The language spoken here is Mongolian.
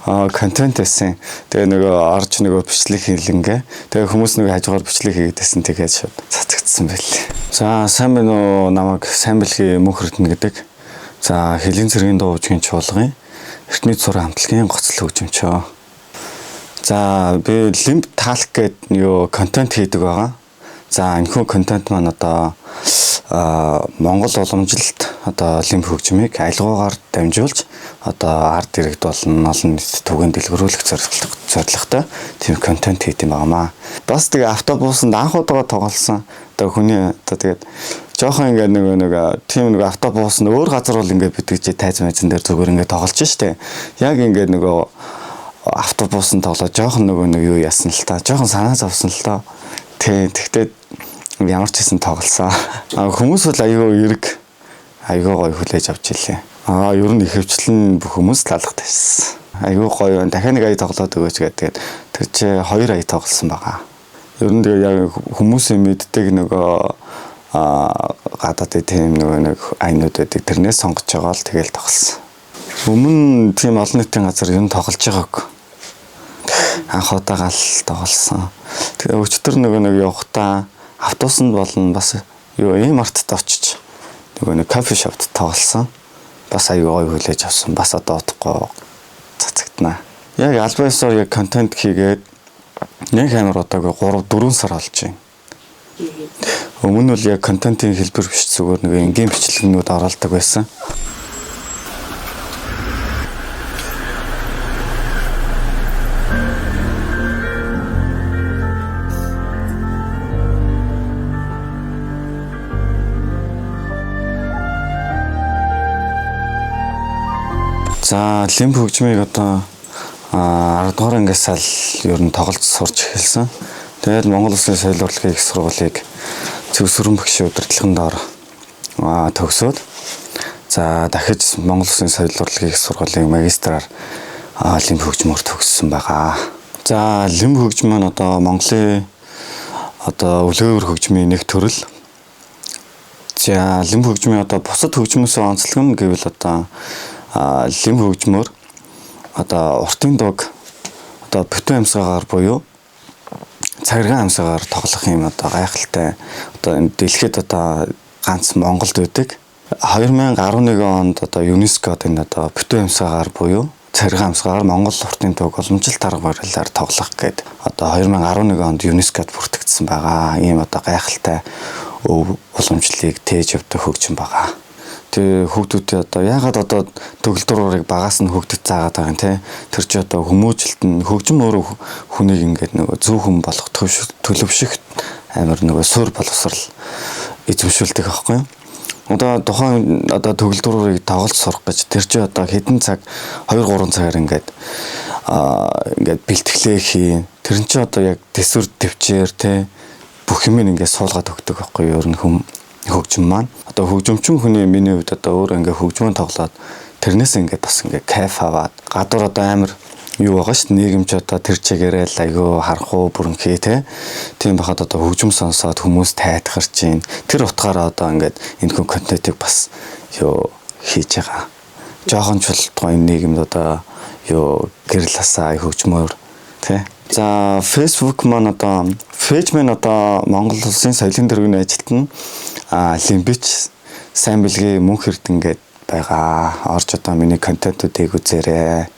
контент байсан. Тэгээ нөгөө орж нөгөө бичлэг хийлэнгээ. Тэгээ хүмүүс нөгөө хажуугаар бичлэг хийгээдсэн тэгээд шууд цацагдсан байлээ. За сайн байна уу намайг сайн бэлгийн мөнх эрдэнэ гэдэг. За хэлийн цэргийн дуу хөгжмийн чуулгын эртний цур хамтлагийн гоцлог хөгжимчөө. За би лимб талк гэдэг юу контент хийдэг байгаа. За энэхүү контент маань одоо Монгол уламжилт одоо лимб хөгжмийг альгуугаар дамжуулж одоо арт иргэд болон олон нийтэд түгээн дэлгэрүүлэх зорилготой тийм контент хийх юм байнамаа. Бас тэгээ автобусанд анх удаа тоглосон. Одоо хүний одоо тэгээд жоохон ингээд нэг тийм нэг автобусанд өөр газар бол ингээд битгий тайз майзан дээр зүгээр ингээд тоглож штэ. Яг ингээд нөгөө автобусанд тоглоо жоохон нэг юу яасан л та. Жоохон санаа зовсон л тоо. Тэгтээ ямар ч хэсэн тоглосон. Хүмүүс бол аюу эрг аюу гоё хүлээж авч илээ. Ер нь ихэвчлэн бүх хүмүүс таалагдсан байсан. Аюу гоё дахиад нэг ая тоглоод өгөөч гэдэг. Тэр чи 2 ая тоглосон байгаа. Ер нь тэгээ яг хүмүүсийн мэддэг нөгөө гадаадын тийм нэг айнууд байдаг. Тэрнээс сонгож байгаа л тэгэл тоглосон. Өмнө тийм олон нийтийн газар ер нь тоглож байгааг. Анх удаага л тоглосон. Тэгээ өчтөр нэг явахдаа автобусанд болон бас юу ийм артд очиж нэг кофе шопт тоглосон. Бас аюу гоё хүлээж авсан. Бас одоо удахгүй цацагдана. Яг альбаасаар яг контент хийгээд нэг амар одоогүй 3-4 сар болж байна. Өмнө нь яг контентын хэлбэр биш зүгээр нэг энгийн бичлэгнүүд оролдог байсан. За лимб хөгжмийг одоо 10 дугаар ангиас л ер нь тоглож сурч эхэлсэн. Тэгээд Монгол Улсын соёл урлагийн их сургуулийг Цэвсүрэн багшийн удирдлагын доор төгсөөд за дахиж Монгол Улсын соёл урлагийн их сургуулийн магистраар лимб хөгжмөөр төгссөн байгаа. За лимб хөгжим маань одоо Монголын одоо өлөөр хөгжмийн нэг төрөл. За лимб хөгжмийн одоо бусад хөгжмөөс онцлог нь гэвэл одоо лимб хөгжмөөр одоо уртын дог одоо бүтэн амьсгалаар буюу цариган амьсгалаар тоглох юм одоо гайхалтай одоо энэ дэлхийд одоо ганц Монголд байдаг. 2011 онд одоо ЮНЕСКО-д энэ одоо бүтэн амьсгалаар буюу цариган амьсгалаар Монгол уртын дог уламжлалт арга барилаар тоглох гэдэг одоо 2011 онд ЮНЕСКО-д бүртгэгдсэн байгаа. Ийм одоо гайхалтай уламжлалыг тээж явдаг хөгжим байгаа. Тэгээ хүүхдүүдээ одоо яагаад одоо төгөлдрөөрийг багаас нь хүүхдэд заагаад байгаа юм те. Тэр чи одоо хүмүүжлэлт нь хөгжим өөрөө хүнийг ингээд нөгөө зөв хүн болох төлөвшөх амар нөгөө суурь боловсрал эзэмшүүлдэг аахгүй юу. Одоо тухайн одоо төгөлдрөөрийг тоглож сурах гэж тэр чи одоо хэдэн цаг 2-3 цагаар ингээд бэлтгэлээ хийн. Тэр чи одоо яг төсвөр төвчээр те бүх юм ингээд суулгаад өгдөг аахгүй юу. Ер нь хөгжим маань одоо хөгжимчин хүний миний хувьд одоо өөр ингээ хөгжмөн тоглоод тэрнээс ингээ бас ингээ кайф аваад гадуур одоо амар юу байгаа ш нийгэмч одоо тэр чигээрээ л айгүй харахгүй бүрэнхий тийм байхад одоо хөгжим сонсоод хүмүүс тайтгарч чинь тэр утгаараа одоо ингээд энэ контентыг бас юу хийж байгаа. Жохон ч болтгоо энэ нийгэмд одоо юу гэрласаа хөгжмөөр За Facebook маань одоо пэйж маань одоо Монгол Улсын соёлын тэргүүний ажилтан лимбич сайн бэлгийн мөнх эрдэнэ гээд байгаа. Орж одоо миний контентуудыг үзээрэй.